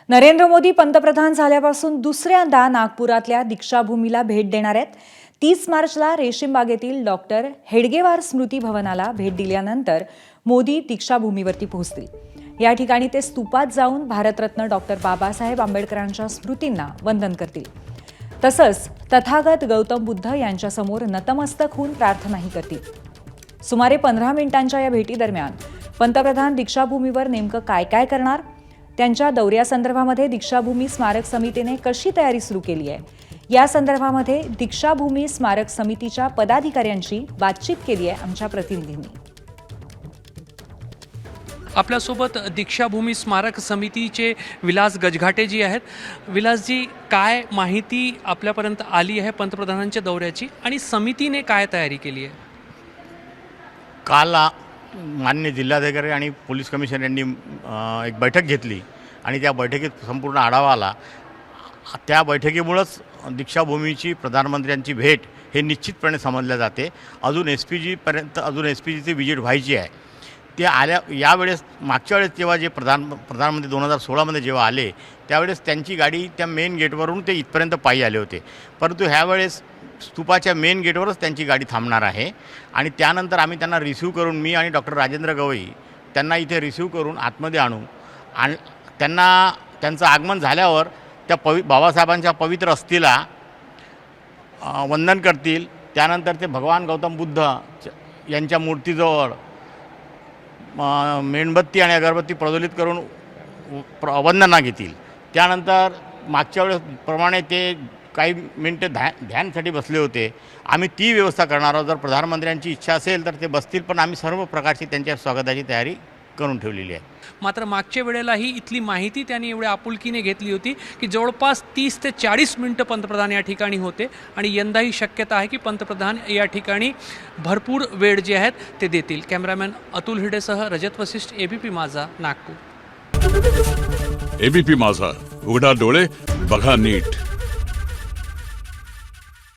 नरेंद्र मोदी पंतप्रधान झाल्यापासून दुसऱ्यांदा नागपुरातल्या दीक्षाभूमीला भेट देणार आहेत। 30 मार्चला रेशीमबागेतील डॉक्टर हेडगेवार स्मृती भवनाला भेट दिल्यानंतर मोदी दीक्षाभूमीवरती पोहोचतील। या ठिकाणी ते स्तूपात जाऊन भारतरत्न डॉक्टर बाबासाहेब आंबेडकरांच्या स्मृतींना वंदन करतील। तसंच तथागत गौतम बुद्ध यांच्यासमोर नतमस्तक होऊन प्रार्थनाही करतील। सुमारे 15 मिनिटांच्या या भेटीदरम्यान पंतप्रधान दीक्षाभूमीवर नेमकं काय काय करणार, त्यांच्या दौऱ्यासंदर्भामध्ये दीक्षाभूमी स्मारक समितीने कशी तयारी सुरू केली आहे, या संदर्भामध्ये दीक्षाभूमी स्मारक समितीच्या पदाधिकाऱ्यांशी बातचीत केली आहे आमच्या प्रतिनिधींनी। आपल्यासोबत दीक्षाभूमी स्मारक समितीचे विलास गजघाटे जी आहेत। विलासजी, काय माहिती आपल्यापर्यंत आली आहे पंतप्रधानांच्या दौऱ्याची आणि समितीने काय तयारी केली आहे? काल माननीय जिल्हाधिकारी आणि पोलीस कमिशनर यांनी एक बैठक घेतली आणि त्या बैठकीत संपूर्ण आढावा आला। त्या बैठकीमुळेच दीक्षाभूमीची प्रधानमंत्र्यांची भेट हे निश्चितपणे समजले जाते। अजून एसपीजीची विजिट व्हायची आहे। ते आल्या यावेळेस मागच्या वेळेस जेव्हा जे प्रधानमंत्री 2016मध्ये जेव्हा आले त्यावेळेस त्यांची गाडी त्या मेन गेटवरून ते इथपर्यंत पायी आले होते, परंतु ह्यावेळेस स्तूपाच्या मेन गेटवरच त्यांची गाडी थांबणार आहे आणि त्यानंतर आम्ही त्यांना रिसीव करून, मी आणि डॉक्टर राजेंद्र गवई त्यांना इथे रिसीव करून आतमध्ये आणू आणि त्यांचं आगमन झाल्यावर त्या बाबासाहेबांच्या पवित्र अस्थीला वंदन करतील। त्यानंतर ते भगवान गौतम बुद्ध यांच्या मूर्तीजवळ मेणबत्ती आणि अगरबत्ती प्रज्वलित करून वंदना घेतील। त्यानंतर मागच्या वेळेसप्रमाणे ते काही मिनटं ध्यानसाठी बसले होते। आम्ही ती व्यवस्था करणार आहोत। जर प्रधानमंत्र्यांची इच्छा असेल तर ते बसतील, पण आम्ही सर्व प्रकारची त्यांच्या स्वागताची तयारी करून ठेवलेली आहे। मात्र मागच्या वेळेलाही इथली माहिती त्यांनी एवढ्या आपुलकीने घेतली होती की जवळपास 30 ते 40 मिनिटं पंतप्रधान या ठिकाणी होते आणि यंदाही शक्यता आहे की पंतप्रधान या ठिकाणी भरपूर वेळ जे आहेत ते देतील। कॅमेरामॅन अतुल हिडेसह रजत वशिष्ठ, एबीपी माझा, नागपूर। एबीपी माझा, उघडा डोळे बघा नीट।